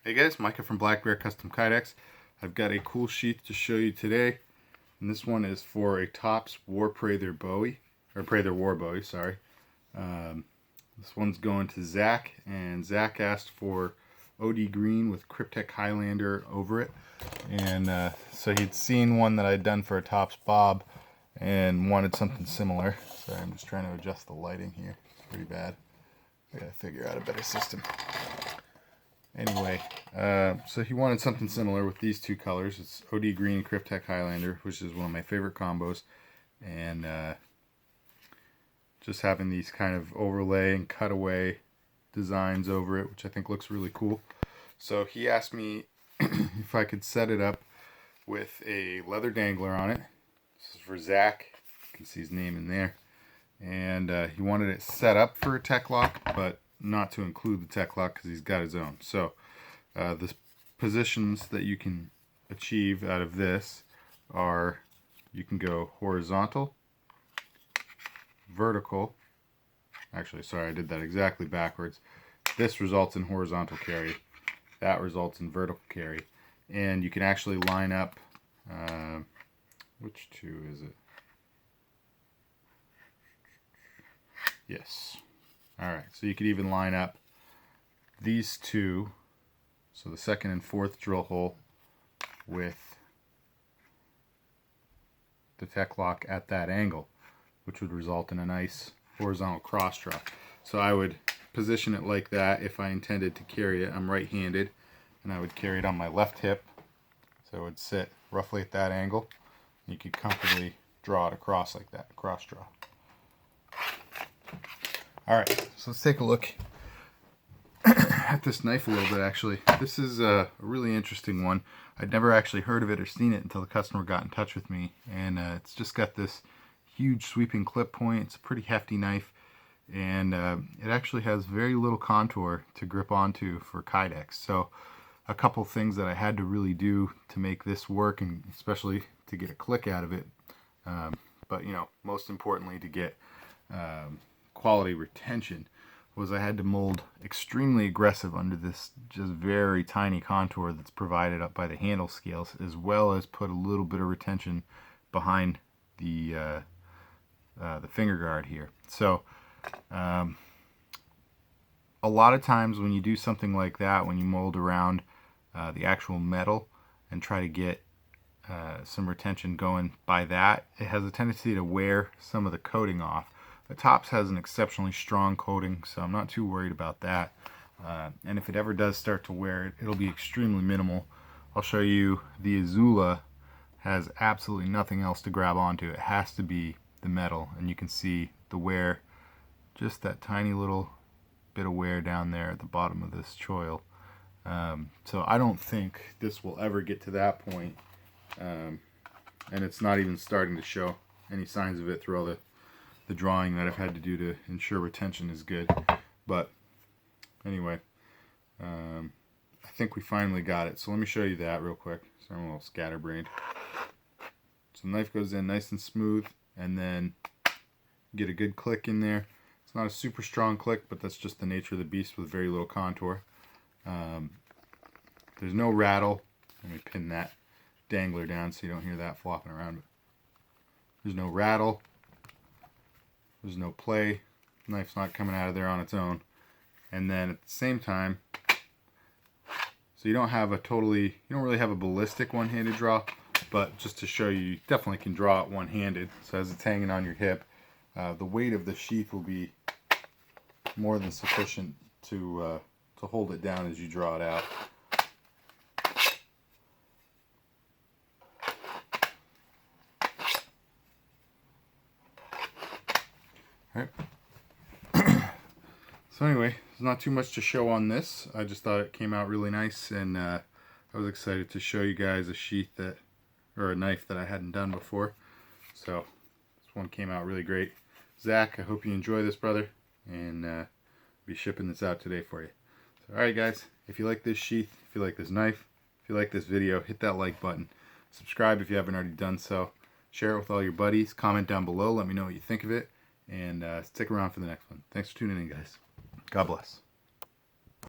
Hey guys, Micah from Black Bear Custom Kydex. I've got a cool sheath to show you today, and this one is for a Tops War Prather Bowie, or Prather War Bowie, sorry. This one's going to Zach, and Zach asked for OD green with Cryptek Highlander over it, and so he'd seen one that I'd done for a Tops Bob and wanted something similar. Sorry, I'm just trying to adjust the lighting here. It's pretty bad. I gotta figure out a better system. Anyway, so he wanted something similar with these two colors. It's OD Green Cryptek Highlander, which is one of my favorite combos, and just having these kind of overlay and cutaway designs over it, which I think looks really cool. So he asked me if I could set it up with a leather dangler on it. This is for Zach. You can see his name in there. And he wanted it set up for a tech lock, but not to include the tech lock because he's got his own. So the positions that you can achieve out of this are, you can go horizontal, vertical. Actually, sorry, I did that exactly backwards. This results in horizontal carry. That results in vertical carry. And you can actually line up, which two is it? Yes. Alright, so you could even line up these two, so the second and fourth drill hole with the tech lock at that angle, which would result in a nice horizontal cross draw. So I would position it like that if I intended to carry it. I'm right-handed, and I would carry it on my left hip, so it would sit roughly at that angle. You could comfortably draw it across like that, cross draw. Alright, so let's take a look at this knife a little bit actually. This is a really interesting one. I'd never actually heard of it or seen it until the customer got in touch with me. And it's just got this huge sweeping clip point. It's a pretty hefty knife. And it actually has very little contour to grip onto for Kydex. So a couple things that I had to really do to make this work, and especially to get a click out of it. But you know, most importantly to get quality retention, was I had to mold extremely aggressive under this just very tiny contour that's provided up by the handle scales, as well as put a little bit of retention behind the finger guard here. So a lot of times when you do something like that, when you mold around the actual metal and try to get some retention going by that, it has a tendency to wear some of the coating off. The Tops has an exceptionally strong coating, so I'm not too worried about that. And if it ever does start to wear, it'll be extremely minimal. I'll show you the Azula has absolutely nothing else to grab onto. It has to be the metal, and you can see the wear, just that tiny little bit of wear down there at the bottom of this choil. So I don't think this will ever get to that point. And it's not even starting to show any signs of it through all the drawing that I've had to do to ensure retention is good. But anyway, I think we finally got it. So let me show you that real quick. So I'm a little scatterbrained. So the knife goes in nice and smooth, and then get a good click in there. It's not a super strong click, but that's just the nature of the beast with very little contour. There's no rattle. Let me pin that dangler down so you don't hear that flopping around. There's no rattle. There's no play. Knife's not coming out of there on its own. And then at the same time, so you don't really have a ballistic one-handed draw, but just to show you, you definitely can draw it one-handed. So as it's hanging on your hip, the weight of the sheath will be more than sufficient to hold it down as you draw it out. Alright. So anyway, there's not too much to show on this. I just thought it came out really nice, and I was excited to show you guys a sheath or a knife that I hadn't done before. So this one came out really great. Zach, I hope you enjoy this, brother, and be shipping this out today for you. So, alright guys, if you like this sheath, if you like this knife, if you like this video, hit that like button. Subscribe if you haven't already done so. Share it with all your buddies. Comment down below. Let me know what you think of it. And stick around for the next one. Thanks for tuning in, guys. God bless.